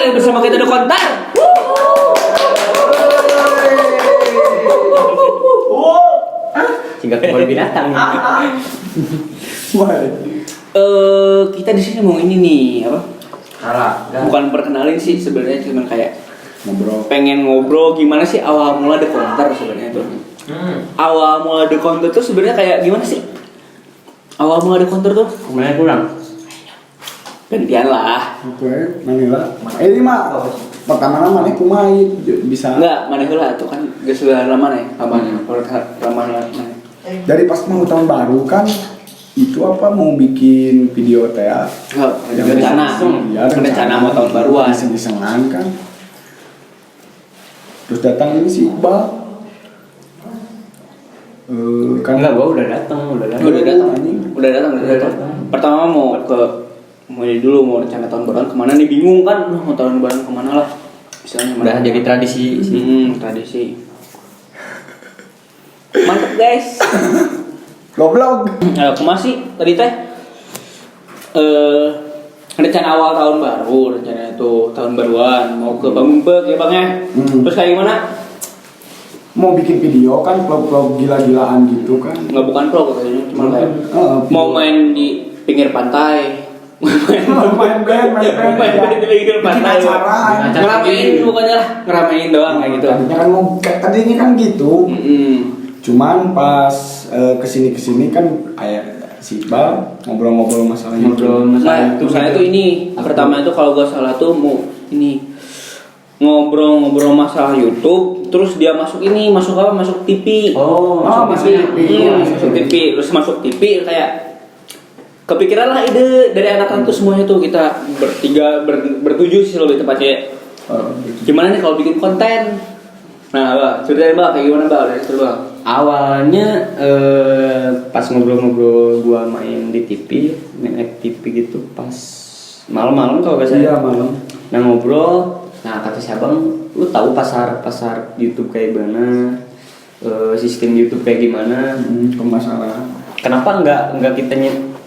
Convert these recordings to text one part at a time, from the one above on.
kembali bersama kita di Kontar. Singkat kembali binatang. Kita di sini mau ini nih apa? Arah. Bukan perkenalin sih sebenarnya, cuman kayak ngobrol. pengen ngobrol gimana sih awal mula The Kontar sebenarnya tuh. Awal mula The Kontar tuh sebenarnya kayak gimana sih? Awal mula The Kontar tuh Kemana kurang? gantian lah. Oke, Manila. Ini mah pertama-tama nih kumai bisa. Enggak, mana heula tuh kan geus lama nih, kapan? Lama. Dari pas mau tahun baru kan itu apa mau bikin video teh ya? Enggak, rencana. Ya, Rencana mau tahun baruan. Iseng-isengan kan. Terus datang ini si Iqbal. Kan enggak, gua udah datang. Udah datang. Pertama mau dulu rencana tahun baruan kemana nih, bingung kan mau tahun baruan kemana lah, misalnya Udah jadi tradisi. tradisi mantep guys. Goblok. Kumaha sih tadi teh rencana awal tahun baru, rencana itu tahun baruan mau ke Bambek ya bang ya. Terus kayak gimana? Mau bikin video kan vlog-vlog gila-gilaan gitu kan. Nggak, bukan vlog katanya, cuma kayak mau main di pinggir pantai. main band di pinggir pantai. Acara. Ngeramein bukannya lah, ngeramein doang kayak gitu. Tadinya kan gitu. Cuman pas kesini kan kayak si Iqbal ngobrol-ngobrol masalah YouTube. Nah, misalnya tuh ini pertama itu kalau gak salah tuh mau ini ngobrol-ngobrol masalah YouTube, terus dia masuk TV. Masuk TV. Masuk TV, terus masuk TV kayak kepikiran lah ide dari anak-anak tuh semuanya tuh, kita bertujuh sih lebih tepatnya. Gimana nih kalau bikin konten? Nah, Mbak, ceritain Mbak kayak gimana Mbak? Mbak. Awalnya pas ngobrol-ngobrol gua main di TV, main FTV gitu pas malam-malam kalau gak salah. Iya, malam. Nah ngobrol, kata si abang, lu tahu pasar YouTube kayak gimana, sistem YouTube kayak gimana? Pemasaran. Kenapa nggak kita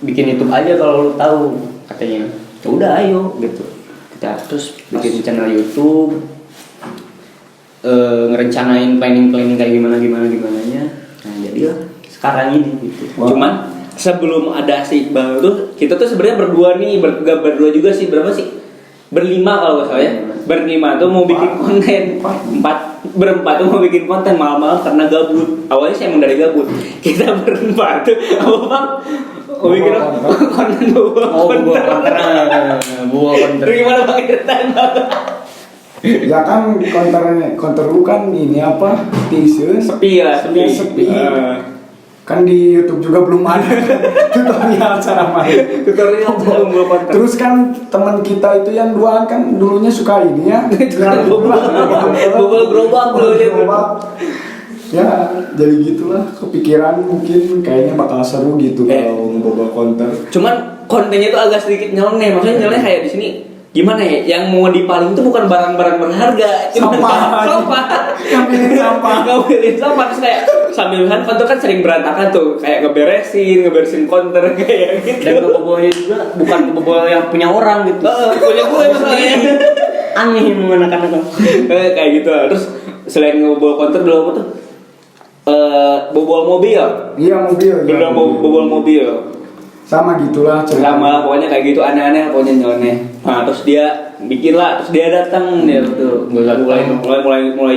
bikin YouTube aja kalau lu tahu, katanya. Ya udah ayo gitu. Kita terus bikin channel YouTube, ngerencanain planning kayak gimana nya. Nah jadilah sekarang ini gitu. Wow. Cuman sebelum ada si Iqbal tuh kita tuh sebenarnya berdua nih, berdua juga sih, berapa sih? Berlima kalau nggak salah ya. Berlima tuh mau bikin konten. Berempat tuh mau bikin konten malam-malam karena gabut. Awalnya saya emang dari gabut. Kita berempat tuh apa bang? Mau bikin konten konten. Gimana bang ceritain bang? Ya kan konter lu kan ini apa? Teaser. Sepi. Kan di YouTube juga belum ada tutorial cara main. Tutorial membuat konten. Terus kan teman kita itu yang duaan kan dulunya suka ini ya. Bobol gerobak Ya, jadi gitulah kepikiran mungkin kayaknya bakal seru gitu kalau ngebobol konten. Cuman kontennya tuh agak sedikit nyeleneh. Maksudnya nyeleneh kayak di sini gimana ya? Yang mau dipaling itu bukan barang-barang berharga, cuma sampah. Ngambilin sampah terus kayak sambil handphone tuh kan sering berantakan tuh, kayak ngeberesin konter kayak gitu. Dan kebobolnya juga bukan kebobol yang punya orang gitu. Punya gue masalahnya. Aneh menggunakan Kayak gitu. Terus selain ngebobol konter dulu apa tuh? Bobol mobil. Iya, mobil. Udah mau bobol mobil. Sama gitulah cerita. Sama pokoknya kayak gitu, aneh-aneh pokoknya nyeleneh. Nah terus dia bikin lah, terus dia datang dia tuh mulai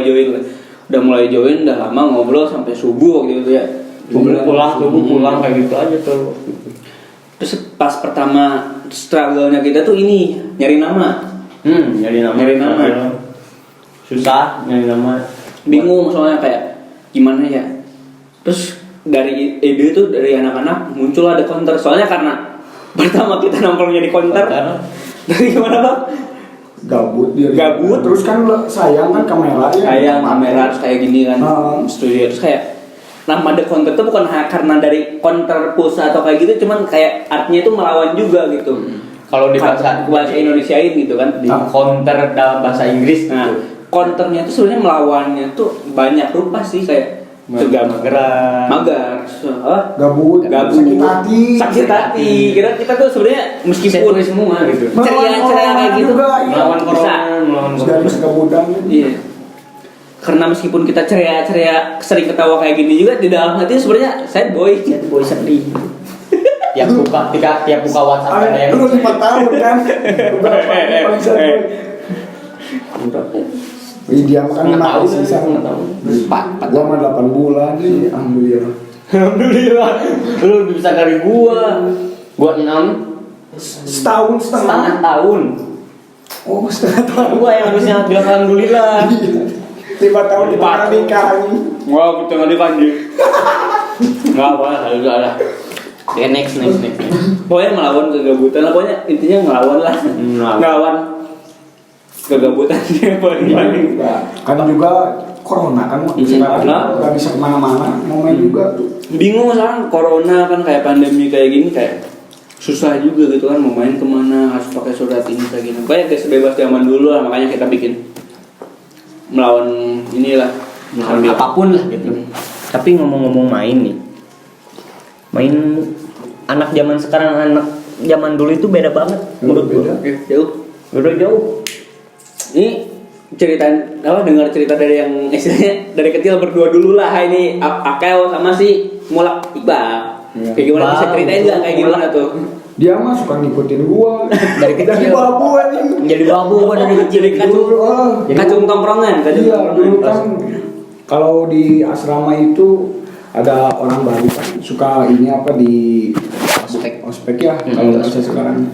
join. Udah mulai join, udah lama ngobrol sampai subuh waktu itu ya. Subuh pulang kayak gitu aja tuh. Terus pas pertama struggle-nya kita tuh ini nyari nama. Nyari nama. Susah nyari nama. Bingung soalnya kayak gimana ya. Terus dari ide itu dari anak-anak muncul ada konter, soalnya karena pertama kita nongkrongnya di konter. Dari gimana bang? Gabut terus kan sayang kan kamera ya. Kamera terus kayak gini kan studio, terus kayak nama The Konter itu bukan karena dari konter pulsa atau kayak gitu, cuman kayak artinya itu melawan juga gitu. Kalau di bahasa Indonesiain gitu kan, di counter dalam bahasa Inggris nah, gitu. Counternya itu sebenarnya melawannya tuh banyak rupa sih, kayak magar. Gabut. Sakit hati. Kira kita tuh sebenarnya meskipun semua gitu. ceria kayak gitu melawan corona. Bisa kegabutan. Iya. Karena meskipun kita ceria sering ketawa kayak gini juga di dalam hati sebenarnya sad boy sedih. tiap buka WhatsApp ada yang lu 5 tahun kan. Wih, dia makan 5 tahun sih. 5 tahun. 4 Gua mah 8 bulan sih, alhamdulillah. Alhamdulillah. Lu lebih besar dari gua. Gua 6 setengah tahun. Oh, setengah tahun. Gua yang harusnya bilang alhamdulillah. 5 tahun di nikah ini. Wah, kita nggak dipanggil. Nggak apa, harus ada. Ya next. Pokoknya melawan kegabutan lah, pokoknya intinya ngelawan lah. Ngelawan kegabutan dia paling. Kan juga corona kan nggak bisa kemana-mana, mau main juga tuh. Bingung sekarang corona kan kayak pandemi kayak gini kayak susah juga gitu kan mau main kemana harus pakai surat ini kayak gini. Kayak sebebas zaman dulu lah, makanya kita bikin melawan inilah apapun lah gitu. Tapi ngomong-ngomong main nih, main anak zaman sekarang anak zaman dulu itu beda banget menurut gue. Jauh. Ini ceritain dengar cerita dari yang istilahnya dari kecil berdua dulu lah, ini Akel sama si Mulak Iqbal. Kayak gimana bisa ceritain nggak kayak gimana tuh? Dia mah suka ngikutin gua dari kecil. babu anjing. Jadi babu gua dari kecil. Kacung tongkrongan. Iya, dulu kan kalau di asrama itu ada orang baru kan suka ini apa di ospek ya kalau bahasa sekarang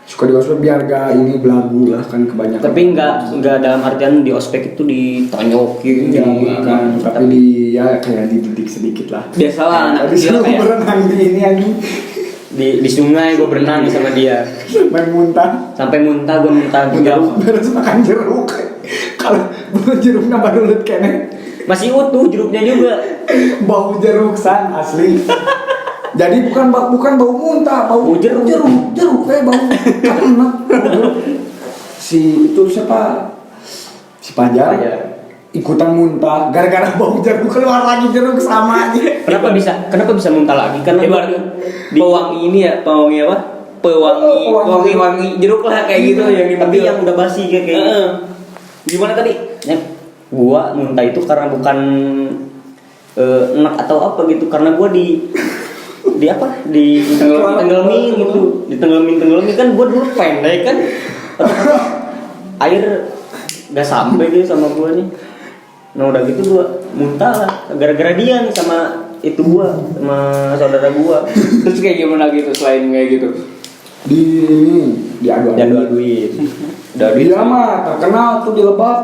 suka di ospek biar gak ini belagu lah kan kebanyakan. Tapi nggak dalam artian di ospek itu ditonjokin kan, tapi di ya kayak dididik sedikit lah. Biasalah anak kecil kayak berenang di ini anjing. Di sungai gue berenang sama dia Main muntah sampai muntah gue jeruk beres makan jeruk. Kalau belum jeruknya baru lut kene masih utuh jeruknya juga bau jeruk san asli. Jadi bukan bau muntah, bau jeruk kayak bau enak. Si itu siapa? Si Pajar ikutan muntah gara-gara bau jeruk, keluar lagi jeruk sama aja. Kenapa bisa muntah lagi? Karena pewangi ini ya, pewangi apa? Pewangi jeruk lah kayak gitu yang tapi yang udah basi kayak gimana tadi? Gua muntah itu karena bukan enak atau apa gitu, karena gua tenggelamin gitu, ditenggelmin kan gua dulu pendek kan, air nggak sampai gitu sama gua nih. Nah udah gitu gua muntah lah gara-gara dia nih sama itu gua sama saudara gua. Terus kayak gimana gitu selain kayak gitu? Diadu-aduin. Dia mah terkenal tuh di Lebak.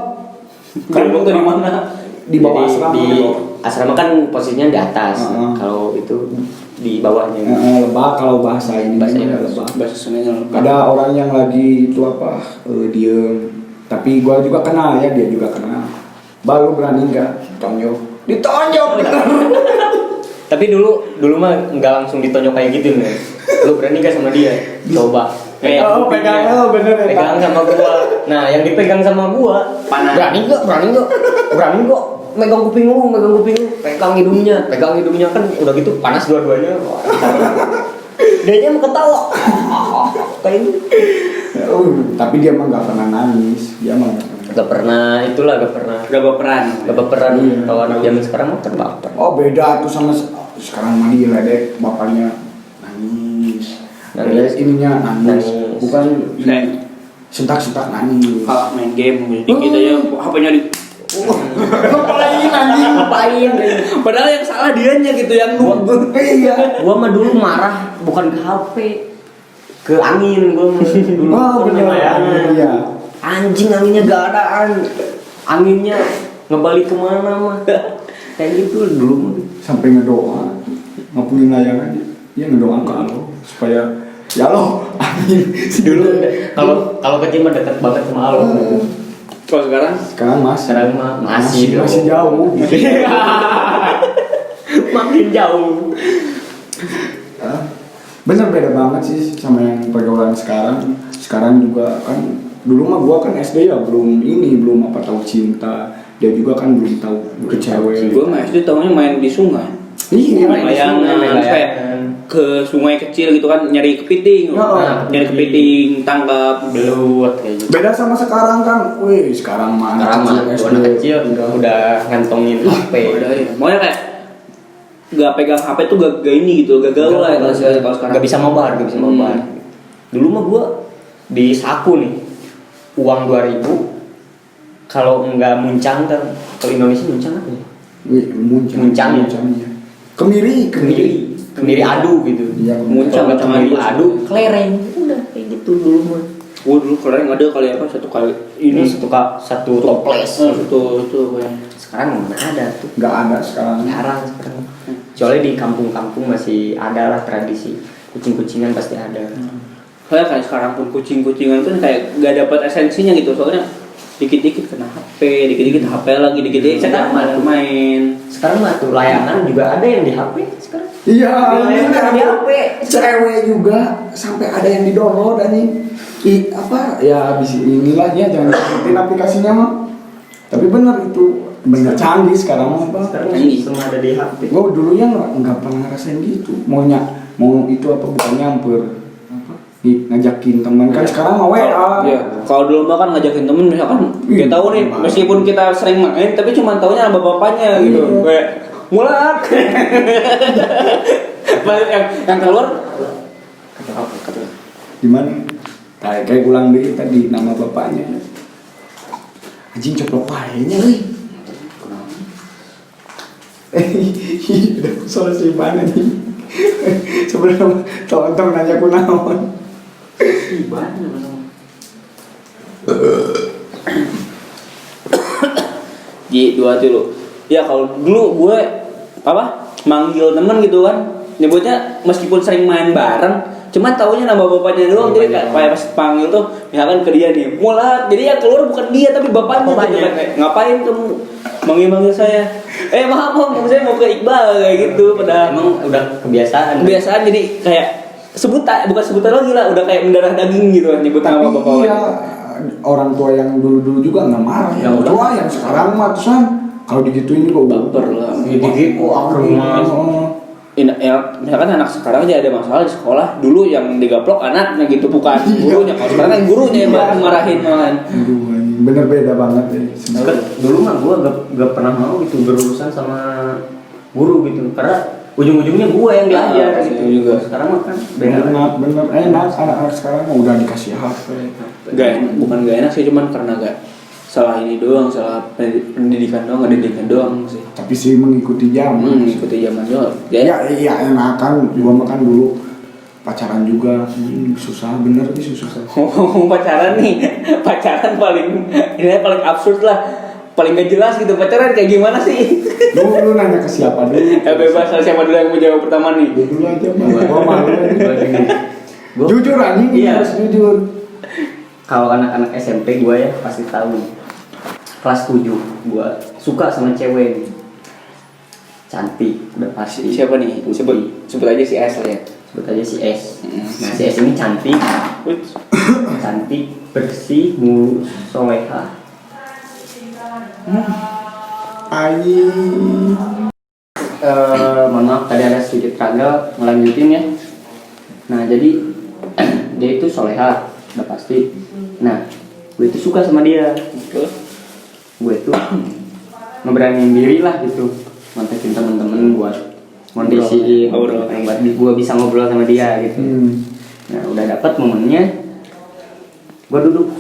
Kan tuh di mana? Di bawah asrama. Di asrama kan posisinya di atas. Kalau itu di bawahnya. Lebak kalau bahasa ini Lebak. Bahasa Sundanya Lebak. Ada orang yang lagi itu apa? Diem. Tapi gua juga kenal ya, dia juga kenal. Baru berani enggak ditonjok bener. Tapi dulu mah nggak langsung ditonjok kayak gitu nih. Lu berani gak sama dia? Coba. Pegang bener ya. Pegang sama gua. Nah, yang dipegang sama gua, panas. Berani kok. Megang kuping lu. Pegang hidungnya kan udah gitu panas dua-duanya. Dianya mau ketawa. Kayak gitu. Tapi dia mah enggak pernah nangis. Gak pernah. Gak baperan. Kalau anak zaman sekarang mah kan baper. Oh beda tuh sama sekarang mah diledek bapaknya nangis. Ininya nangis. Bukan sentak-sentak nangis. Kalau main game dikit aja HP-nya di Ngapain? Padahal yang salah dianya gitu yang nunggu. Iya. Gua mah dulu marah bukan ke HP, ke angin gua dulu. Bener ya. Iya. Anjing anginnya gak adaan. Anginnya ngebalik kemana mah. Kayak gitu dulu mah. Sampai ngedoa ngapuin layangan dia ngedoa ke Allah supaya ya Allah amin. Dulu kalau kecil mah dekat banget sama Allah. Kalau sekarang masih jauh. Makin jauh. Bener beda banget sih sama yang pergaulan sekarang. Sekarang juga kan dulu mah gua kan SD ya belum apa tahu cinta. Dia juga kan belum tahu ke cewek. Gue mah SD tahunya main di sungai. Iya, main layangan, kayak ke sungai kecil gitu kan nyari kepiting, nyari kepiting, tangkap, belut kayak gitu. Beda sama sekarang kan, wih sekarang mah Sekarang anak kecil udah ngantongin HP. Udah ya. Maunya kayak gak pegang HP tuh gak ini gitu, gak gaul lah kalau sekarang. Gak bisa mobar. Dulu mah gua di saku nih uang 2.000 kalau enggak muncang kan, kalau Indonesia muncang apa ya? Muncang ya. Kemiri adu gitu. Iya, muncang kemiri adu, kelereng. Udah kayak gitu dulu mah. Dulu kelereng ada kali apa satu kali Ini satu toples. Itu ya. Sekarang mana ada tuh? Nggak ada sekarang. Jarang sekarang. Kecuali di kampung-kampung masih ada lah tradisi. Kucing-kucingan pasti ada. Soalnya kayak sekarang pun kucing-kucingan kan kayak gak dapat esensinya gitu. Soalnya dikit-dikit kena HP, dikit-dikit HP lagi, dikit-dikit sekarang main. Sekarang mah tuh layangan juga ada yang di HP sekarang. Iya, Layangan di HP. cewek juga sampai ada yang di-download anjing. Apa ya bisa inilah ya jangan disebutin aplikasinya mah. Tapi benar itu benar canggih sekarang mah apa? Sekarang semua ada di HP. Gue dulunya nggak pernah ngerasain gitu. Mau itu apa bukan nyamper apa? Ngajakin teman kan sekarang mah WA. Iya. Kalau dulu mah kan ngajakin temen misalkan kita tahu nih meskipun kita sering main tapi cuma taunya sama bapaknya gitu. Kayak mulak. yang keluar kata Gimana? Kayak ulang deh tadi nama bapaknya. Anjing coplok pahenya euy. Udah solusi mana nih? Sebelum teman-teman nanya aku naon. Ji dua dulu. Ya kalau dulu gue manggil temen gitu kan, nyebutnya meskipun sering main bareng, cuma taunya nama bapaknya doang. Jadi kayak pas panggil tuh misalkan ke dia nih, mulak. Jadi yang keluar bukan dia tapi bapaknya. Gitu, kayak, ngapain kamu manggil saya? Maaf saya mau ke Iqbal kayak gitu. Padahal Emang udah kebiasaan. Jadi kayak bukan sebutan lagi lah, udah kayak mendarah daging gitu nyebut nama bapak. Iya, orang tua yang dulu juga nggak marah ya. Orang tua yang sekarang mah tuh kalau digituin juga baper lah. Gigi Misalkan anak sekarang aja ada masalah di sekolah, dulu yang digaplok anaknya gitu bukan gurunya. Kalau sekarang kan gurunya yang marahin malahan. Bener beda banget ya. Dulu mah gue gak pernah mau gitu berurusan sama guru gitu karena ujung-ujungnya gue yang diajar gitu. Juga. Sekarang mah kan bener enak anak-anak sekarang mah udah dikasih HP. Bukan gak enak sih, cuman karena gak salah ini doang, salah pendidikan doang sih. Tapi sih mengikuti zaman. Mengikuti zaman doang. Ya enakan gua makan dulu pacaran juga susah bener sih susah. pacaran paling absurd lah, paling gak jelas gitu. Pacaran kayak gimana sih? Lu nanya ke siapa dulu? Bebas lah, siapa dulu yang mau jawab pertama nih? Dulu aja gua malu. Jujur anjing, iya. harus jujur. Kalau anak-anak SMP gue ya pasti tahu. Kelas 7 gue suka sama cewek nih. Cantik, udah pasti. Siapa nih? Sebut aja si S lah ya. Sebut aja si S. Nah si S ini cantik, bersih, mulus, soleha. Mohon maaf tadi ada sedikit kagak ngelanjutin ya. Nah jadi dia itu soleha, udah pasti. Nah gue itu suka sama dia. Gue tuh ngeberaniin diri lah gitu, ngontekin temen-temen buat ngondisiin buat gue bisa ngobrol sama dia gitu. Nah udah dapet momennya, gue duduk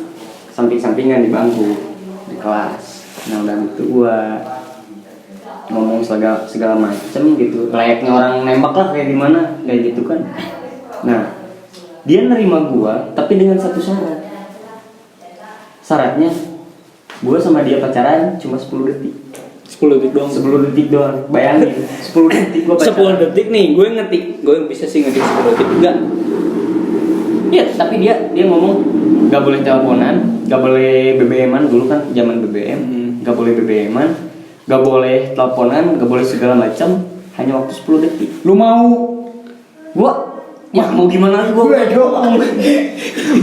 samping-sampingan di bangku di kelas. Nah udah gitu gue ngomong segala macem gitu, layaknya orang nembak lah kayak gimana kayak gitu kan. Nah dia nerima gue tapi dengan satu syarat. Syaratnya gue sama dia pacaran cuma 10 detik. 10 detik doang. Bayangin 10 detik gue pacaran. 10 detik nih gue bisa sih ngetik 10 detik enggak. Iya, tapi dia ngomong gak boleh teleponan, gak boleh BBM-an. Dulu kan zaman BBM, gak boleh BBM-an, gak boleh teleponan, gak boleh segala macam, hanya waktu 10 detik. Lu mau? Gue Ya mau gimana lagi gue doang.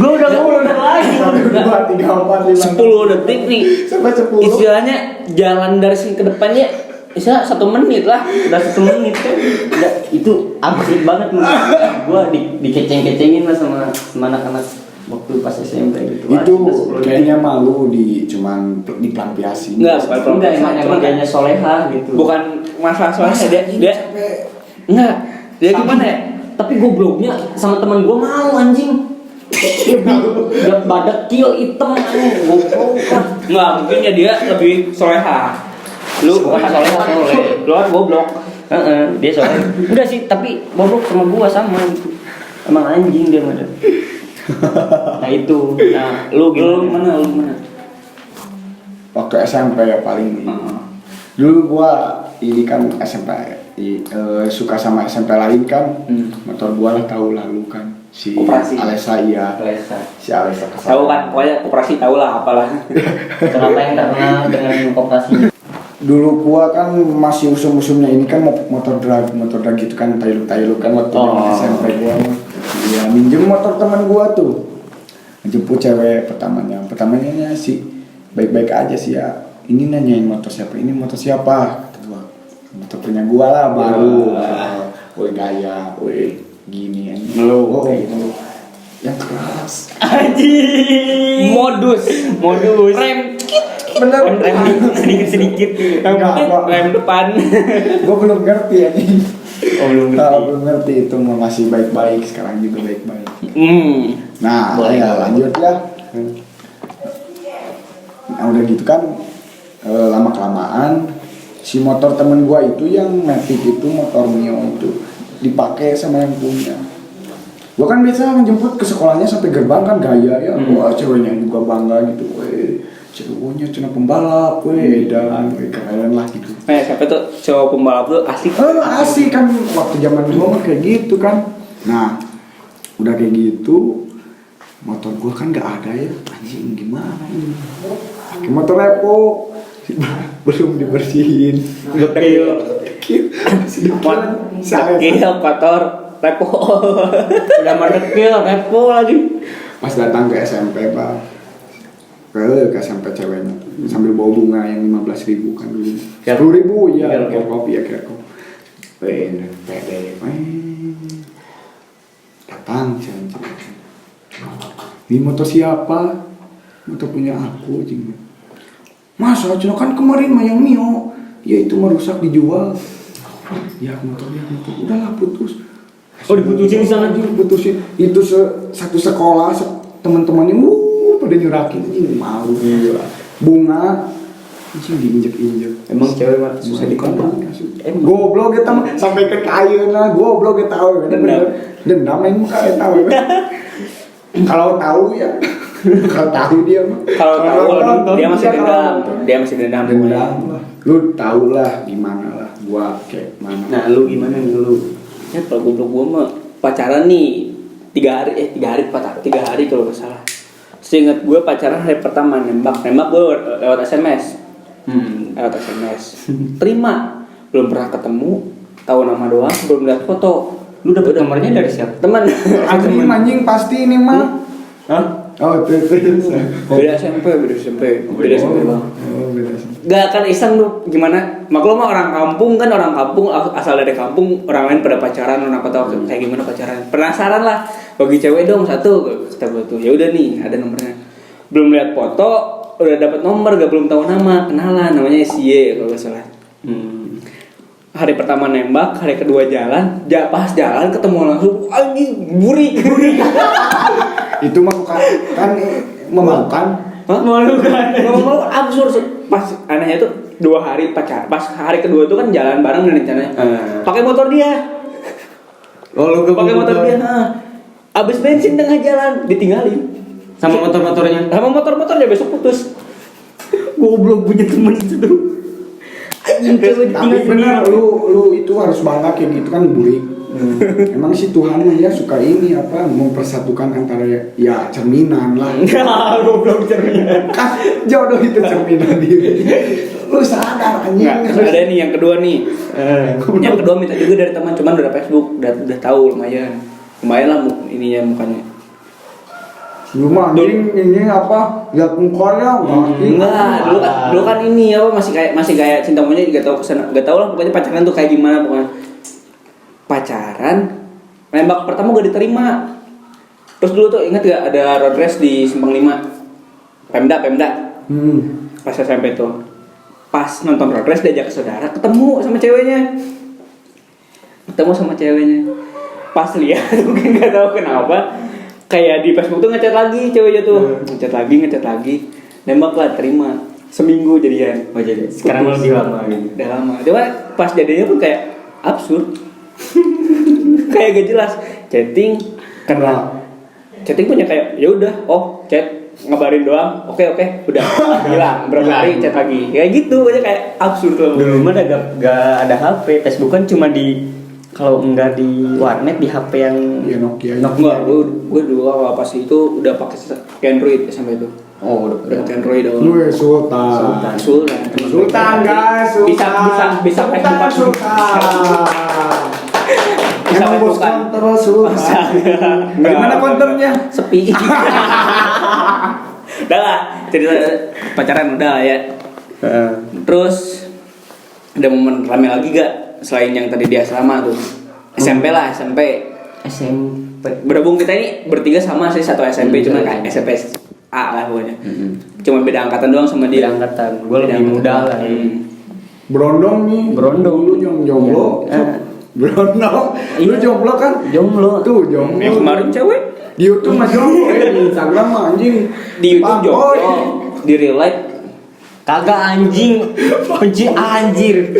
Gue udah ngomong lagi. 1, 2, 3, 4, 5, 10 detik nih. sampai 10. Istilahnya jalan dari sini ke depannya bisa 1 menit lah. Udah 1 menit kan. Udah, itu absurd banget menurut gue dikeceng-kecengin lah sama anak-anak waktu pas SMP gitu. Itu Udah 10 detik. kayaknya malu cuman dipelampiasin. Enggak, bukan Enggak, emang Cuman kayaknya soleha gitu. bukan masalah soalnya dia sampai enggak. Dia gimana ya? Tapi gobloknya sama teman gue mau anjing. Udah badak kill hitam goblok kan. Enggak, mungkin ya dia lebih soleha. Lu Bukan soleha, soleh. lu kan goblok. Dia soalnya enggak sih, tapi goblok sama gua sama gitu. Emang anjing dia mah. Nah itu. Nah, lu gimana? Lu gimana? waktu SMP ya paling ini. Dulu gua ini kan SMP suka sama SMP lain kan. Motor gua lah tahu lah lu kan si Koperasi. Alessa iya. Alessa. Si Alessa Tahu kan, pokoknya koperasi tahu lah apalah. Kenapa yang terkenal dengan koperasi? Dulu gua kan masih usum-usumnya ini kan motor drag gitu kan tailuk kan waktu SMP gua. Iya, minjem motor teman gua tuh. Jemput cewek pertamanya sih baik-baik aja sih ya. Ini nanyain motor siapa? Ini motor siapa? Kata gua. Motor punya gua lah baru. Woi gaya, woi gini anjing. Oh, gitu. Yang keras. Anjing. Modus. Rem Bener. sedikit. rem depan. Gua belum ngerti anjing. Oh, belum Belum ngerti itu masih baik-baik, sekarang juga baik-baik. Nah, Boleh. ya lanjut ya. Nah udah gitu kan lama kelamaan si motor temen gua itu yang Matic itu motor Mio itu dipakai sama yang punya. Gua kan biasa menjemput ke sekolahnya sampai gerbang kan gaya ya. Wah ceweknya juga bangga gitu. Weh ceweknya cina pembalap, weh edan, weh keren lah gitu. Siapa tuh cowok pembalap tuh asik. Asik kan waktu zaman gua mah kayak gitu kan. Nah udah kayak gitu motor gua kan nggak ada ya anjing gimana ini pakai motor repo belum dibersihin Dekil, kotor, repo. Udah merdekil, repo lagi. pas datang ke SMP pak ke SMP ceweknya sambil bawa bunga yang 15.000 kan dulu 10.000 ya kopi ya kayak pede datang ini motor siapa? Motor punya aku cing. Masa cina kan kemarin mah yang Mio ya itu merusak dijual ya motornya udahlah putus. Oh diputusin di sana juga. Putusin itu satu sekolah teman-temannya pada nyurakin anjing malu gila. Bunga anjing diinjek-injek. Emang cewek mah susah dikondang. Emang. Goblok kita mah sampai ke kayu nah goblok kita tahu dendam main muka kita tahu. Kalau tahu ya kalau tahu dia mah Kalau tahu dia masih dendam. lah. Lu tau lah gimana lah gua kayak mana. Nah lu gimana nih lu? Ya kalau goblok gua mah pacaran nih 3 hari kalau nggak salah. Seingat gua pacaran hari pertama nembak gua lewat SMS. Lewat SMS. Terima. Belum pernah ketemu, tahu nama doang, belum lihat foto. Lu dapet nomornya dari siapa? Teman. Anjing pasti ini mah. Hah? Oh itu. Beda SMP bang. Oh, beda SMP. Gak akan iseng lu gimana? Maklum mah orang kampung asal dari kampung orang lain pada pacaran, orang tahu kayak gimana pacaran. Penasaran lah, bagi cewek dong satu kata gue tuh. Ya udah nih ada nomornya. Belum lihat foto, udah dapat nomor gak belum tahu nama, kenalan namanya SY kalau nggak salah. Hari pertama nembak, hari kedua jalan, pas jalan ketemu langsung anjing burik. Itu mah kan memalukan. Memalukan absurd. Pas anehnya tuh 2 hari pacar. Pas hari kedua tuh kan jalan bareng nih rencananya. Pakai motor dia. Oh lu Pakai motor dia. Abis bensin tengah jalan ditinggalin. sama motor-motornya. Sama motor-motornya besok putus. Goblok punya temen itu tuh. Tapi benar lu itu harus bangga kayak gitu kan burik. Emang si Tuhan ya suka ini apa mempersatukan antara ya cerminan lah. Goblok cerminan. Kan jodoh itu cerminan diri. Lu sadar anjing. Ada nih yang kedua nih. Yang kedua minta juga dari teman cuman udah Facebook, udah tahu lumayan. lumayan lah ininya mukanya. Lu mah anjing ini apa? Lihat mukanya Enggak, dulu kan ini apa masih kayak cinta monyet, enggak tahu lah pokoknya pacaran tuh kayak gimana pokoknya. Pacaran, nembak pertama gak diterima. Terus dulu tuh ingat gak ada road race di Simpang 5 Pemda. Pas SMP tuh. Pas nonton road race diajak saudara ketemu sama ceweknya. Pas lihat mungkin gak tahu kenapa kayak di Facebook tuh ngechat lagi ceweknya tuh. Ngechat lagi. Nembak lah terima. Seminggu jadian. Oh jadi sekarang lebih lama gitu. Udah lama. Cuma pas jadinya pun kayak absurd. Kayak gak jelas. Chatting punya kayak ya udah, chat ngabarin doang. Oke, udah hilang. Berapa hari chat lagi. Kayak gitu aja kayak absurd loh. Dulu mah gak ada HP, Facebook kan cuma kalau enggak di warnet di HP yang Nokia. Enggak, gue dulu awal pas itu udah pakai Android sampai itu. udah Pakai Android doang. Lu Sultan guys, Bisa Sultan. Emang bos counter Sultan. Gimana counternya? Sepi. Udah lah, cerita pacaran udah ya. Terus ada momen rame lagi gak selain yang tadi di asrama tuh? SMP. Berhubung kita ini bertiga sama sih satu SMP, cuma kayak SMP A lah pokoknya. Cuma beda angkatan doang sama dia. Beda angkatan. Gue lebih muda lah. Berondong nih. Lu jomblo. Berondong. Lu jomblo kan? Jomblo. Tuh jomblo. Yang kemarin cewek Di YouTube mah jomblo, di Instagram mah anjing. di YouTube jomblo, di real life Kagak anjing. Anjir.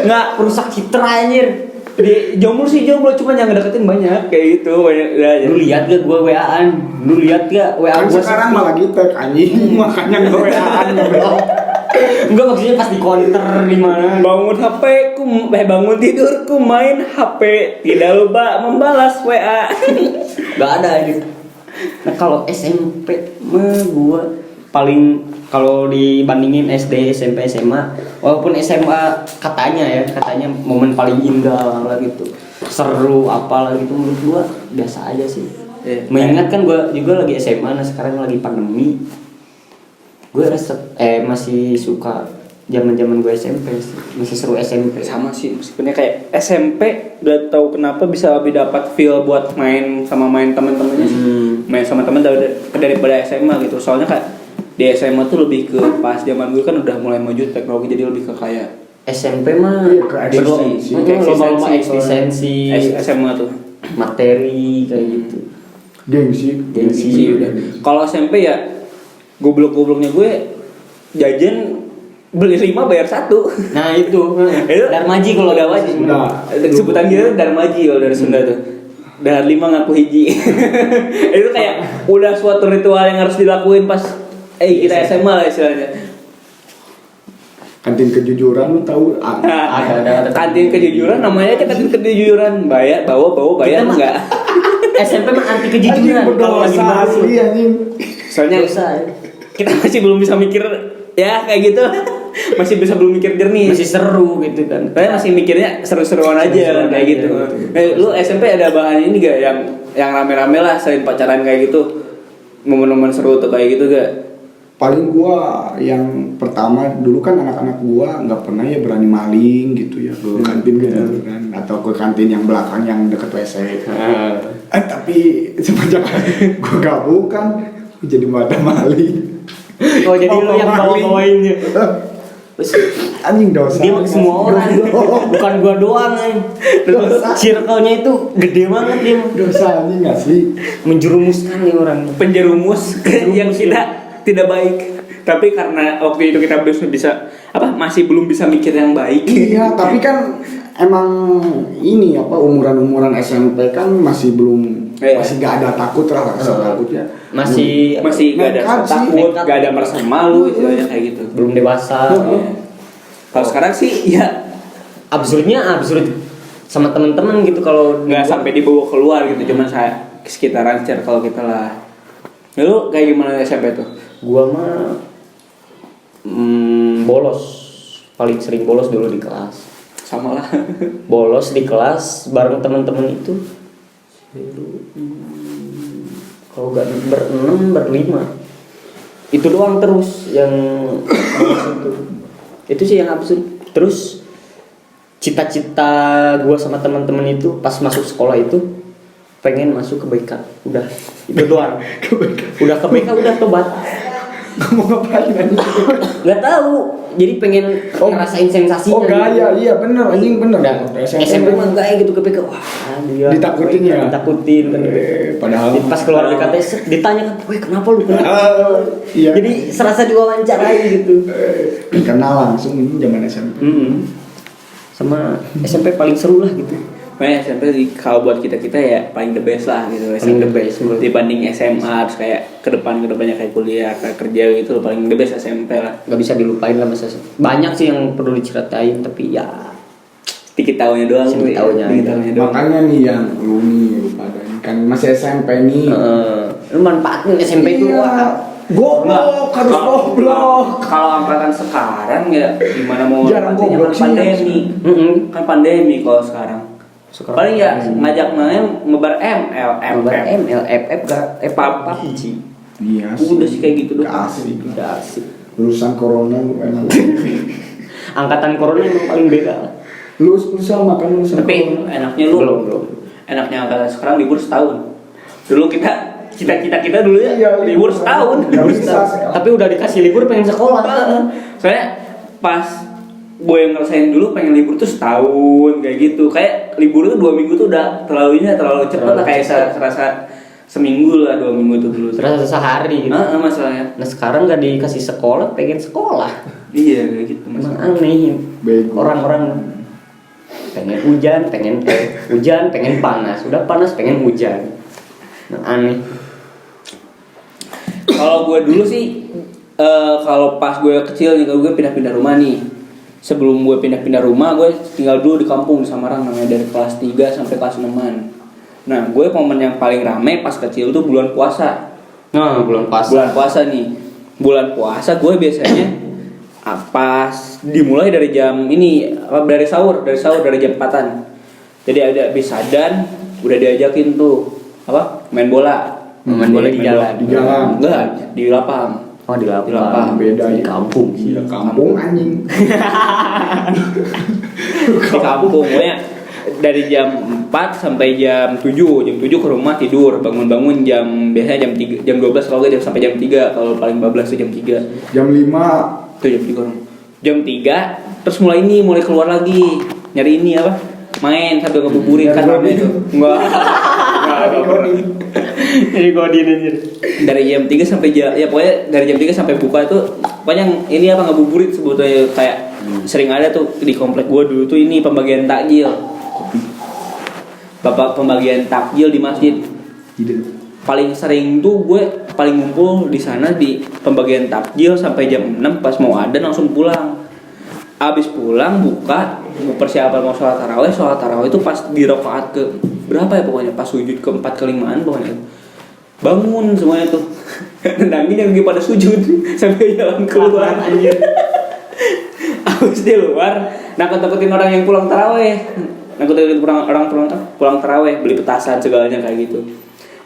Nggak perusak citra anjir. di jomblo cuma yang ngedeketin banyak kayak gitu banyak udah aja. Lu lihat gak gua WA-an? Lu lihat gak WA Kan gua sekarang malah gitu anjing, makanya nggak WA-an bro. Enggak maksudnya pas di counter di mana? Bangun tidurku main HP, tidak lupa membalas WA. Gak ada ini. Nah kalau SMP mah gua paling kalau dibandingin SD, SMP, SMA, walaupun SMA katanya momen paling indah lah gitu, seru apalah gitu, menurut gua biasa aja sih. Mengingat kan gua juga lagi SMA, nah sekarang lagi pandemi. Gue masih suka zaman-zaman gue SMP sih. Masih seru SMP. Sama sih sebenarnya kayak SMP udah tahu kenapa bisa lebih dapat feel buat main teman-temannya sih. Main sama teman daripada SMA gitu. Soalnya kayak di SMA tuh lebih ke pas zaman gue kan udah mulai maju teknologi, jadi lebih ke kayak SMP mah lomba eksistensi, SMA tuh materi kayak gitu. Gengsi udah. Kalau SMP ya goblok-gobloknya gue jajan beli 5 bayar 1. Nah itu Darmaji kalau Darmaji. Sebutan gitu Darmaji kalau dari Sunda tuh. Dahar 5 ngaku hiji. Itu kayak udah suatu ritual yang harus dilakuin pas kita SMA lah istilahnya. Kantin kejujuran lu tahu? Ada. Kantin kejujuran namanya aja kantin kejujuran. Bayar bayar enggak? SMP mah anti kejujuran. Kalau lagi asli anjing. Soalnya kita masih belum bisa mikir ya kayak gitu. Masih belum mikir jernih. Masih seru gitu kan. Saya masih mikirnya seru-seruan aja kayak gitu. Lu SMP ada bahan ini gak yang rame-rame lah selain pacaran kayak gitu? Momen-momen seru tuh kayak gitu gak? Paling gua yang pertama dulu kan anak-anak gua nggak pernah ya berani maling gitu ya ke kantin gitu kan, atau ke kantin yang belakang yang deket WC. Tapi semenjak gua gabung kan jadi ada maling. Oh jadi lu yang bawa-bawainnya. Anjing dosa. Dia semua orang, bukan gua doang circle-nya itu gede banget dia. Dosa anjing nggak sih? Menjerumuskan nih orang. Penjerumus yang tidak baik. Tapi karena waktu itu kita masih belum bisa mikir yang baik. Iya, tapi kan emang ini umuran SMP kan masih belum masih gak ada takut lah rasa takutnya. Masih gak ada rasa takut, gak ada merasa malu istilahnya kayak gitu. Belum dewasa. Kalau sekarang sih ya absurd sama teman-teman gitu kalau nggak sampai dibawa keluar gitu, cuman saya sekitaran circle kita lah. Lu kayak gimana SMP tuh? Gua mah bolos, paling sering bolos dulu di kelas. Sama lah. Bolos di kelas bareng teman-teman itu Kalau nggak berenam berlima itu doang terus yang itu sih yang absurd. Terus cita-cita gue sama teman-teman itu pas masuk sekolah itu pengen masuk ke BK, udah itu doang. Udah ke BK udah tobat. Mau ngapain anjing? Nggak tahu, jadi pengen ngerasain sensasinya. Oh gaya, iya bener anjing bener. Dan SMP mah gaya gitu ke BK, wah dia Ditakutin ya? ditakutin kan. Padahal Pas keluar BKT ditanya kan, weh kenapa lu kenapa? iya. Jadi serasa diwawancarai gitu. Kenal langsung ini zaman SMP. Sama SMP paling seru lah gitu. Makanya SMP kalau buat kita ya paling the best lah gitu. Paling the best menurut. Dibanding SMA terus kayak kedepannya kayak kuliah kayak kerja gitu paling the best SMP lah. Gak bisa dilupain lah masa. Banyak sih yang perlu diceritain tapi ya Dikit tahunnya doang. Sedikit tahunnya. Dikit tahunnya doang. Makanya nih yang lu pada ini kan masih SMP nih. lu manfaatin SMP itu wah. Goblok, harus goblok. Kalau angkatan sekarang ya gimana mau Jarang artinya goblok kan sih, pandemi. Kan pandemi kalau sekarang. Paling ya ngajak main ngebar MLFF gak PUBG. Iya Udah sih kayak gitu doang. Gak asik. Udah asik. Lulusan corona lu emang. Angkatan corona yang paling beda lah. Lu sama kan lulusan Tapi corona. enaknya lu Belum. Enaknya angkatan sekarang libur setahun. Dulu kita dulu ya Iya, libur setahun. Gak bisa sekarang. Tapi udah dikasih libur pengen sekolah. Soalnya pas gue yang ngerasain dulu pengen libur tuh setahun kayak gitu. Kayak libur tuh 2 minggu tuh udah terlalu cepet lah, kayak serasa seminggu lah 2 minggu tuh dulu. Terasa sehari gitu. Masalahnya. Nah sekarang gak dikasih sekolah pengen sekolah. Iya kayak gitu Emang masalah. aneh Bego. orang-orang pengen hujan pengen panas, udah panas pengen hujan. Nah, aneh. Kalau gue dulu sih kalau pas gue kecil nih, kalau gue pindah-pindah rumah nih. Sebelum gue pindah-pindah rumah, gue tinggal dulu di kampung di Samarang namanya, dari kelas 3 sampai kelas 6-an. Nah, gue momen yang paling rame pas kecil tuh bulan puasa. Nah, bulan Bulan puasa nih. Bulan puasa gue biasanya pas dimulai dari jam ini dari sahur dari jam 4-an. Jadi ada habis adan udah diajakin tuh main bola. Main bola di jalan. Di jalan. Enggak, di lapang. Oh di Di lapang. lapang. Beda Di ya. kampung. Iya, kampung anjing. Di kampung pokoknya dari jam 4 sampai jam 7 ke rumah tidur, bangun biasanya jam 12 kalau enggak sampai jam 3, kalau paling bablas tuh jam 3. Jam 5 Tuh jam 3 terus mulai keluar lagi nyari ini main sambil ngebuburit kan rame itu. Enggak. Jadi godin anjir. Dari jam 3 sampai pokoknya dari jam 3 sampai buka itu pokoknya ini ngabuburit sebetulnya kayak sering ada tuh di komplek gua dulu tuh ini pembagian takjil. Bapak pembagian takjil di masjid. Paling sering tuh gue paling ngumpul di sana di pembagian takjil sampai jam 6, pas mau adzan langsung pulang. Abis pulang buka persiapan mau sholat tarawih itu pas di rakaat ke berapa ya pokoknya pas sujud ke 4 ke 5-an pokoknya bangun semuanya tuh nendangin yang lagi pada sujud sampai jalan keluar anjir. Abis di luar nakut-nakutin orang yang pulang tarawih, orang pulang tarawih, beli petasan segalanya kayak gitu.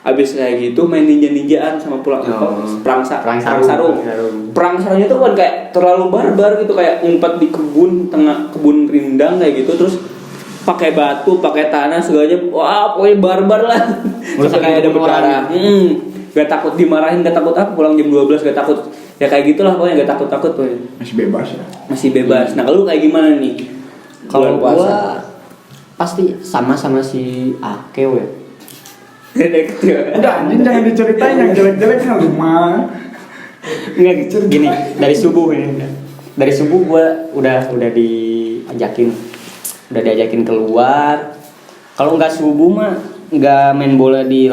Abis kayak gitu main ninja-ninjaan sama perang sarung. Perang sarungnya tuh kan kayak terlalu barbar gitu, kayak ngumpet di tengah kebun rindang kayak gitu, terus pakai batu, pakai tanah segalanya. Wah, pokoknya barbar lah. Sampai kayak ada berdarah. Gak takut dimarahin, gak takut pulang jam 12 gak takut. Ya kayak gitulah pokoknya gak takut pokoknya. masih bebas ya. Masih bebas. Nah, kalau lu kayak gimana nih? Kalau gua pasti sama si Akeo ya. Udah anjing jangan diceritain yang jelek-jeleknya lu mah. Enggak gitu. Gini, dari subuh gua udah diajakin keluar. Kalau nggak subuh mah nggak main bola di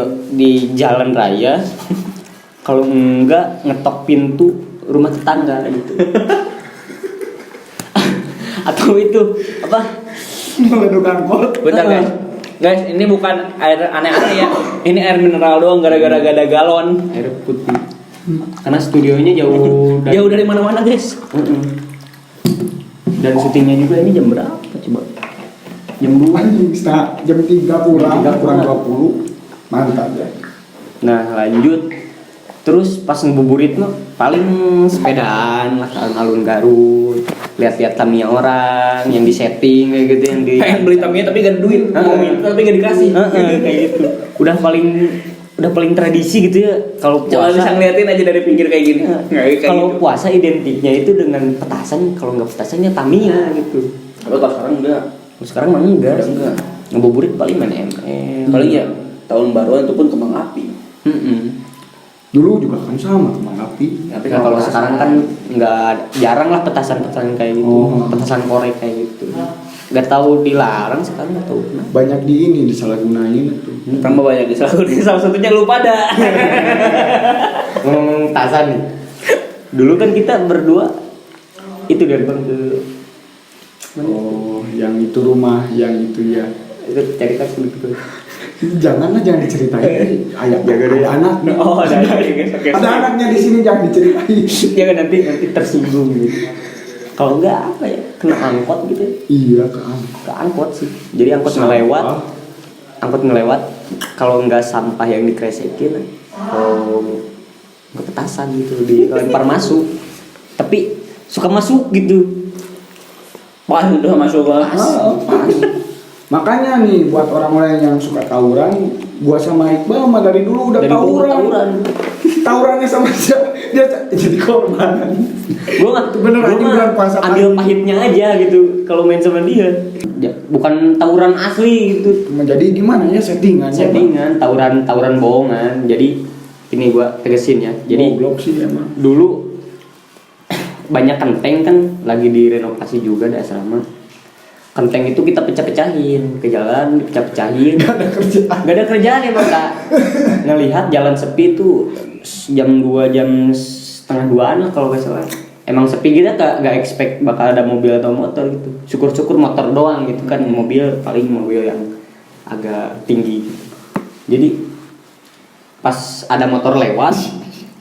jalan raya. Kalau enggak ngetok pintu rumah tetangga gitu. Atau itu Meledukan pot. Bentar guys, ini bukan air aneh-aneh ya. Ini air mineral doang gara-gara gak ada galon. Air putih. Karena studionya jauh Dari mana-mana guys. Dan syutingnya juga ini jam berapa coba? Jam 2. Anjing jam 3 kurang 20. Mantap ya. Nah lanjut, terus pas ngebuburit mah paling sepedaan lah, alun Garut, lihat-lihat Tamiya orang yang di setting kayak gitu, yang di Pengen beli Tamiya tapi gak ada duit, mau minta tapi gak dikasih. kayak gitu. Udah paling tradisi gitu ya kalau Coba bisa puasa. ngeliatin aja dari pinggir kayak gini. Kayak Kalau gitu. puasa identiknya itu dengan petasan, kalau nggak petasannya Tamiya gitu. Tapi kalau sekarang enggak. Kalau sekarang mah enggak Udah sih. enggak. Ngebuburit paling main Paling ya tahun baruan itu pun kembang api. Dulu juga kan sama kembang api. Tapi Nah, kalau sekarang kan nggak, jarang lah petasan-petasan kayak gitu, Oh. petasan korek kayak gitu. Nggak tahu dilarang sekarang, nggak tahu kenapa. Banyak di ini disalahgunain itu. tambah banyak disalahgunain, salah satunya lu pada. Ngomong petasan nih, dulu kan kita berdua itu dari bang ke Oh, yang itu rumah, yang itu ya. itu cari kasih gitu. Janganlah, jangan diceritain. Ayah ada anak. Oh, ada oke. Ada anaknya di sini, jangan diceritain. Ya kan nanti tersinggung gitu. Kalau enggak apa ya, kena angkot gitu. Iya Ke angkot sih. Jadi angkot ngelewat. Kalau enggak sampah yang dikresekin, ke petasan gitu dilempar masuk. Tapi suka masuk gitu. Pas udah masuk ke Pas. Makanya nih buat orang-orang yang suka tawuran, gua sama Iqbal mah dari dulu udah Dari dulu tawuran. Tawurannya sama dia jadi korban. Gue nggak Bener aja bulan puasa ambil pahitnya aja gitu kalau main sama dia. Ya, bukan tawuran asli gitu. Menjadi gimana ya settingan? Settingan, tawuran bohongan. Jadi ini gua tegesin ya. Jadi Goblok sih emang. dulu banyak kenteng kan lagi direnovasi juga di asrama. Kenteng itu kita pecah-pecahin ke jalan, dipecah-pecahin. Gak ada kerjaan. Gak ada kerjaan ya bang kak. Ngelihat jalan sepi tuh jam 2, jam setengah 2an lah kalau nggak salah. Emang sepi kita gak expect bakal ada mobil atau motor gitu. Syukur-syukur motor doang gitu kan, mobil paling mobil yang agak tinggi gitu. Jadi pas ada motor lewat,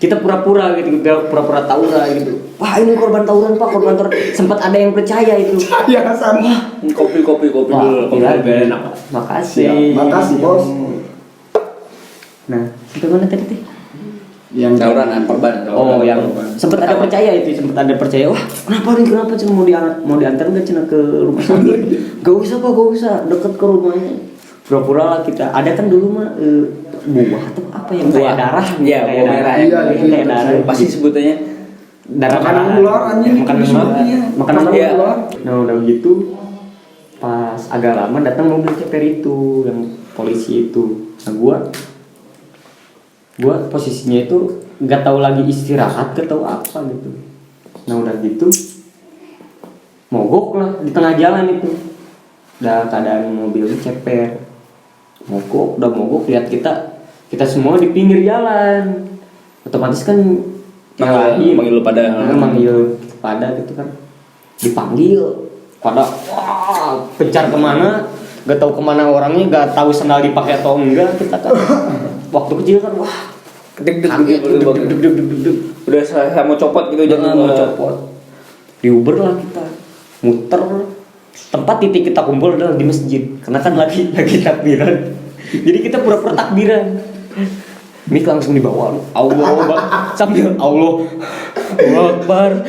kita pura-pura gitu, pura-pura tawuran gitu. Wah ini korban tawuran pak, korban tawuran. Sempat ada yang percaya itu. Ya sama. kopi dulu, kopi lagi. enak. Makasih. Makasih bos. Nah, sampai mana tadi teh? Yang Tawuran korban. Oh, yang sempat ada percaya itu, sempat ada percaya. Wah, kenapa cuma mau diantar nggak cina ke rumah sakit? Gak usah pak, gak usah, deket ke rumahnya. Pura-pura lah kita. Ada kan dulu mah buah atau apa yang kayak darah? Iya, kayak buah merah. Iya, kayak darah. Pasti sebutannya Darah makanan darah. ular anjing. Makanan Itu ular. iya. Makanan Iya. ular. Nah udah gitu pas agak lama datang mobil ceper itu yang polisi itu. Nah gua posisinya itu nggak tahu lagi istirahat atau apa gitu. Nah udah gitu mogok lah di tengah jalan itu. Udah keadaan mobil ceper. Udah mogok lihat kita semua di pinggir jalan. Otomatis kan manggil lu pada. Manggil pada gitu kan, dipanggil pada wah pencar kemana, gak tahu kemana orangnya, gak tahu sandal dipakai atau enggak. Kita kan waktu kecil kan wah Deg-deg udah saya mau copot gitu jangan mau copot. Di Uber lah kita muter, tempat titik kita kumpul adalah di masjid karena kan lagi takbiran. Jadi kita pura-pura takbiran. Mik langsung dibawa Allah sambil Allah Akbar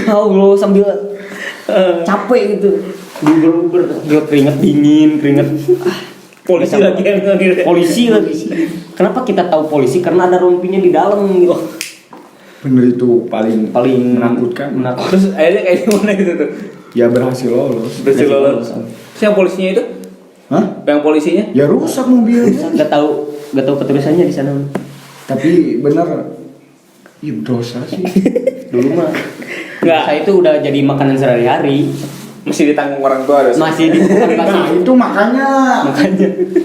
Allah sambil capek gitu Uber dia keringet dingin polisi lagi yang ngambil. polisi lagi. Kenapa kita tahu polisi? Karena ada rompinya di dalam gitu. Bener itu paling menakutkan. Terus akhirnya kayak gimana gitu tuh? Ya berhasil lolos. Berhasil lolos. Siapa polisinya itu? Hah? Yang polisinya? Ya rusak mobil. Gak tahu ketulisannya di sana. Tapi bener, iya dosa sih. Dulu mah Nggak. saya itu udah jadi makanan sehari-hari. Mesti ditanggung orang tua harus. Masih di Nah itu makanya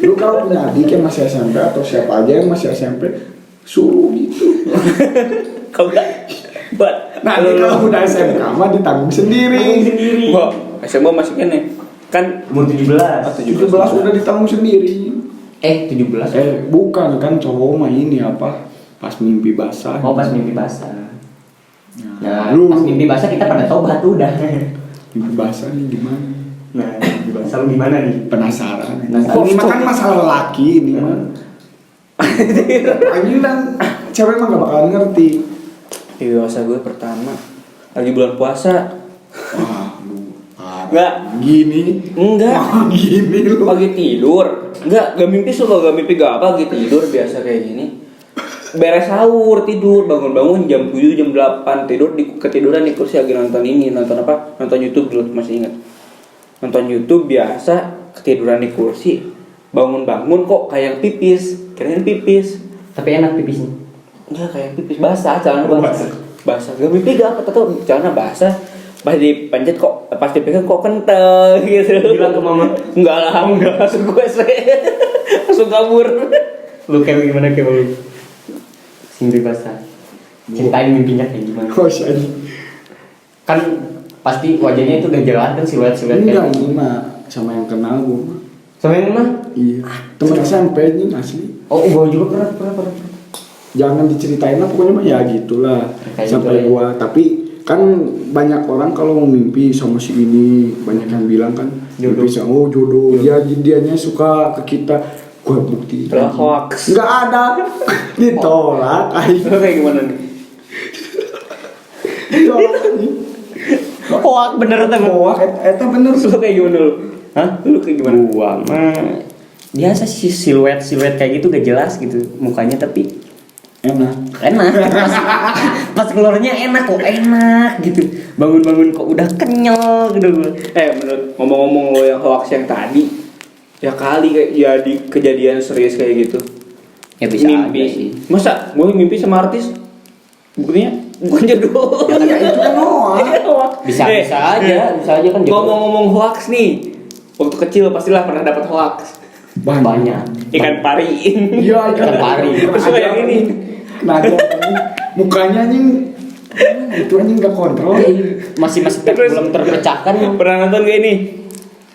lu kalau punya adik yang masih SMP atau siapa aja yang masih SMP, suruh gitu. Kau enggak buat. Nanti kalau udah SMK mah ditanggung sendiri. Wah, SMA masih kan nih. Kan umur 17. 17 udah ditanggung sendiri. 17. Bukan kan cowok mah ini apa? Pas mimpi basah. Oh pas mimpi basah. Nah, lu pas mimpi basah kita pada tobat tuh udah. mimpi basah nih gimana? Nah, mimpi basah lu gimana nih? Penasaran. Penasaran. Ini mah kan masalah laki ini mah. Anjing dan cewek mah gak bakalan ngerti. Dewasa gue pertama lagi bulan puasa. Wah, lu Enggak. gini. Enggak. Gini lu. Pagi tidur. Gak mimpi suka gak mimpi gak apa lagi tidur biasa kayak gini. Beres sahur tidur, bangun-bangun jam 7 jam 8 tidur ketiduran di kursi lagi nonton ini, nonton apa? Nonton YouTube dulu masih ingat. Nonton YouTube biasa ketiduran di kursi. Bangun-bangun kok kayak pipis, kirain pipis. Tapi enak pipisnya. Enggak kayak pipis basah, celana basah. Basah. Gak mimpi gak apa tahu celana basah. Pas dipencet kok, pas dipegang kok kental gitu. Bilang ke mama? Enggak lah, enggak. Langsung gue langsung kabur. Lu kayak gimana kayak lu? Sindri basah. Ceritain mimpinya kayak gimana? Oh, anjing. Kan pasti wajahnya itu udah jelas kan siluet-siluet Enggak, kayak. ini mah sama yang kenal gua. Sama yang mana? Iya. Temen SMP ini asli. Oh, gua juga pernah. Jangan diceritain lah pokoknya mah ya gitulah. Kayak Sampai gitu, gua tapi kan banyak orang kalau mau mimpi sama si ini banyak yang bilang kan Jodoh. mimpi sama jodoh dia dianya suka ke kita gua bukti Lah, hoax. nggak ada ditolak Lu kayak gimana nih? Hoak bener temen. wah eta bener Lu kayak gimana lu? Hah? Lu kayak gimana? Gua mah biasa sih siluet kayak gitu gak jelas gitu mukanya tapi enak pas keluarnya enak gitu bangun kok udah kenyal gitu gua. Menurut ngomong-ngomong lo yang hoax yang tadi, ya kali kayak jadi kejadian serius kayak gitu. Ya bisa Mimpi. aja sih. Masa gue mimpi sama artis? Buktinya bukan jodoh. iya itu kan hoax bisa aja kan jodoh. Ngomong-ngomong hoax nih, waktu kecil pastilah pernah dapat hoax. banyak Ikan pari. iya Ikan pari. Terus yang ini. nada mukanya anjing itu anjing gak kontrol masih Terus- belum terpecahkan. Pernah nonton gak ini?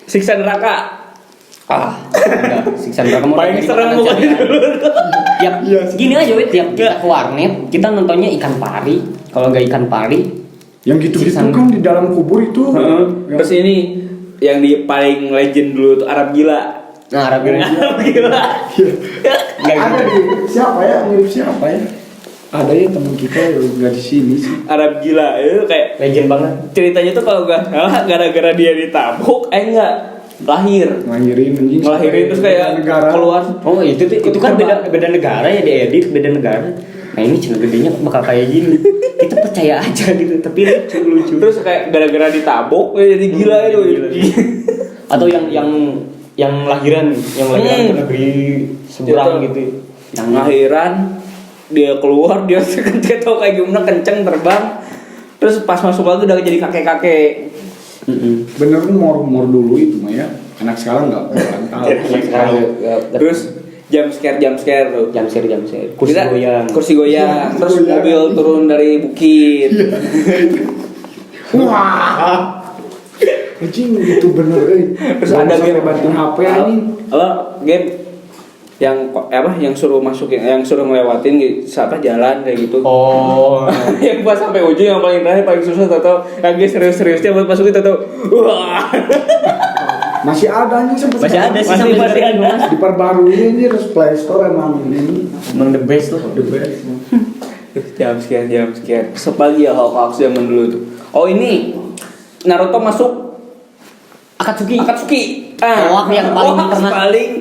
Siksa neraka. Enggak, siksa neraka mau Paling jadi serem makanan pokoknya sehari-hari. dulu. Tiap Iya sih. gini aja weh, tiap kita ke warnet kita nontonnya ikan pari. Kalau nggak ikan pari, yang gitu-gitu Siksa- kan di dalam kubur itu Heeh. yang- Terus ini yang di paling legend dulu tuh Arab Gila. nah Arab Gila. Arab Gila. Nggak ada gitu. di siapa ya mirip siapa ya ada ya teman kita yang nggak di sini sih Arab Gila itu kayak Legend banget. ceritanya tuh kalau nggak salah gara-gara dia ditabuk, enggak lahir, ngelahirin anjing ngelahirin terus kayak negara keluar. Oh itu kan beda negara ya diedit beda negara. Nah ini cina gedenya bakal kayak gini. Kita percaya aja gitu tapi lucu. Terus kayak gara-gara ditabuk, ya jadi gila itu. Atau yang lahiran ke negeri seberang Itu. gitu. Yang lahiran dia keluar dia tau kayak gimana kenceng terbang. Terus pas masuk lagi udah jadi kakek-kakek. bener rumor dulu itu mah ya anak sekarang nggak bakalan tahu Sekarang Terus jam scare tuh. jam share kursi Kita- goyang. kursi goyang. Iya, Terus kursi goyang. mobil turun dari bukit. wah anjing itu bener Terus ada game banting HP anjing game yang suruh masukin, yang suruh ngelewatin gitu, siapa jalan kayak gitu. Oh. Yang pas sampai ujung yang paling terakhir paling susah tahu yang dia serius-seriusnya buat masukin tahu. Wah. masih ada anjing sampai Masih ada sih Masih- sampai masih sekarang, ada. Mas. diperbarui ini terus Play Store emang ini Emang the best loh. the best jam sekian. Sepagi ya hoax zaman dulu tuh. Oh ini Naruto masuk Akatsuki. Hoax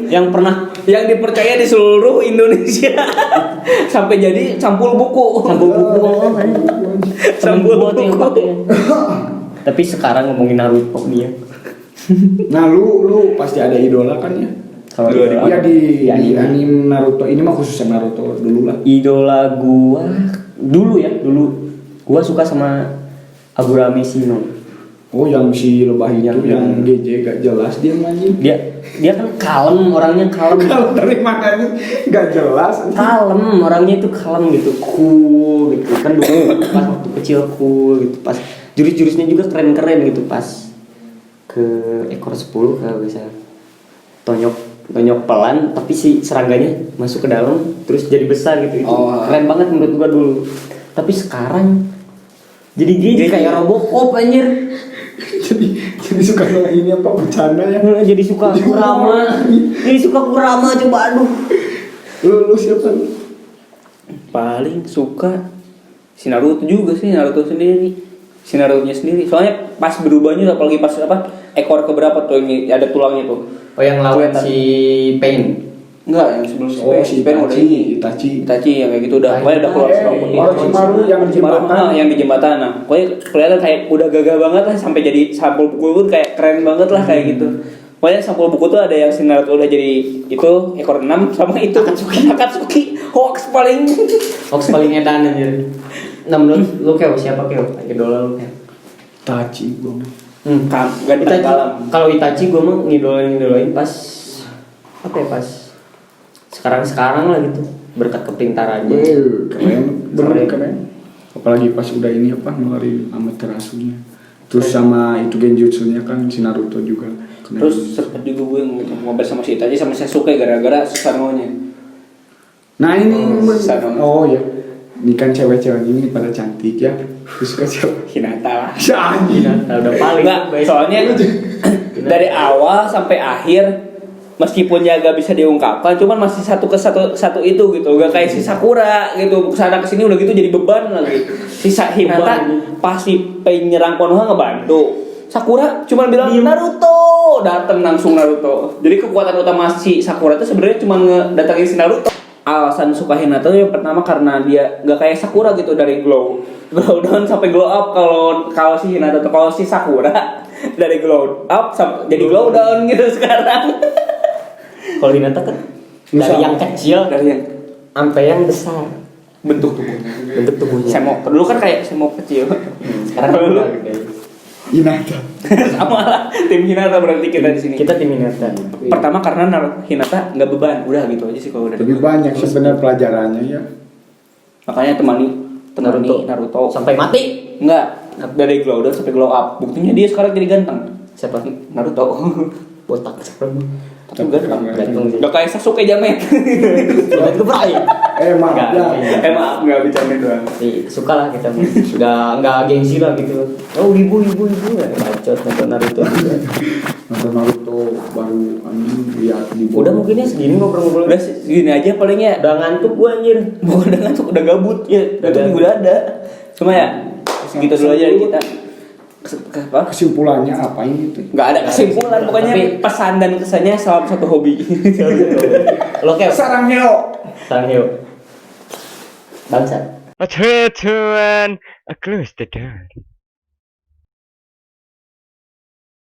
yang pernah yang dipercaya di seluruh Indonesia sampai jadi sampul buku. Sampul gua tuh yang buku. pakai. Tapi sekarang ngomongin Naruto dia. nah lu pasti ada idola kan ya Kalau Dua idola, iya di anime. anime Naruto ini mah khususnya Naruto dulu lah Idola gua dulu gua suka sama Agurame Shino. oh yang si lebah itu Yang- yang GJ gak jelas dia anjing Dia kan kalem, orangnya kalem. kalau dari mana nih gak jelas Kalem, orangnya itu kalem gitu, cool gitu. Kan dulu pas waktu kecil cool gitu. Pas jurus-jurusnya juga keren-keren gitu pas ke ekor 10 kalau bisa tonyok pelan tapi si serangganya masuk ke dalam terus jadi besar gitu itu Oh. keren banget menurut gua dulu tapi sekarang jadi gini kayak Robocop anjir jadi suka sama ini apa bercanda ya jadi suka Kurama coba aduh Lu siapa? Paling suka si Naruto juga sih, Naruto sendiri. Si Naruto-nya sendiri. Soalnya pas berubahnya apalagi pas apa ekor keberapa tuh ini ada tulangnya tuh. Oh yang lawan Kelihatan. si Pain. Enggak, yang sebelum Oh, si Pain udah ini. Itachi. Yang kayak gitu udah. Pokoknya udah keluar sebelum putih. Orochimaru yang di jembatan. Yang di jembatan. Nah, pokoknya kelihatan kayak udah gagah banget lah sampai jadi sampul buku pun kayak keren banget lah kayak gitu. Pokoknya sampul buku tuh ada yang si Naruto udah jadi itu ekor 6 sama itu Akatsuki. Hoax paling. Hoax paling edan anjir. Nah menurut lu kayak siapa kayak idola lu kayak? Itachi gua. Gak Itachi. dalam. Kalau Itachi gue mah ngidolain pas apa ya pas sekarang lah gitu berkat kepintarannya. Keren. Apalagi pas udah ini apa ngeluarin Amaterasu-nya. Terus sama itu Genjutsu-nya kan si Naruto juga. Keren. Terus sempet juga gue ngobrol sama si Itachi sama Sasuke gara-gara Susanoo-nya. Nah ini Susanoo. oh ya. Ini kan cewek-cewek ini pada cantik ya. Terus suka siapa? Hinata lah. Si anjing. Nah, udah paling Enggak, soalnya dari awal sampai akhir meskipun ya gak bisa diungkapkan, cuman masih satu itu gitu, gak kayak si Sakura gitu, kesana kesini udah gitu jadi beban lagi. Si Hinata pasti pengen nyerang Konoha ngebantu. Sakura cuma bilang Naruto, dateng langsung Naruto. Jadi kekuatan utama si Sakura itu sebenarnya cuma ngedatengin si Naruto. Alasan suka Hinata yang pertama karena dia gak kayak Sakura gitu dari glow down sampai glow up. Kalau si Hinata tuh, kalau si Sakura dari glow up sampai jadi glow down gitu sekarang. Kalau Hinata kan dari yang kecil Dari yang sampai yang besar bentuk tubuhnya. tubuhnya. Dulu kan kayak semok kecil. Sekarang Kalau lu Hinata. sama lah tim Hinata berarti kita di sini. kita tim Hinata. Pertama karena Hinata nggak beban, udah gitu aja sih kalau udah. Lebih banyak sebenarnya pelajarannya ya. Makanya temani Naruto Sampai mati. enggak dari glow down sampai glow up. Buktinya dia sekarang jadi ganteng. Siapa? Naruto. Botak sekarang. Tapi ganteng. Ganteng sih. Udah kayak Sasuke Jamet. Jamet gebrak ya. Maaf Enggak, ya. iya. Maaf nggak bicara doang. Suka lah kita sudah nggak gengsi lah gitu. Oh ibu ya bacot nonton Naruto. Nonton Naruto baru anjing lihat di Udah mungkinnya segini ngobrol-ngobrol. Udah segini aja palingnya. Udah ngantuk gua anjir. Bukan udah ngantuk, udah gabut ya. Itu juga udah ada. Cuma ya segitu dulu aja kita. Apa? kesimpulannya apa ini tuh? Nggak ada kesimpulan, pokoknya Tapi- pesan dan kesannya salah satu hobi. Lo kayak Sarang Heo. Sanghyo. Bangsa. A true to an a close the door.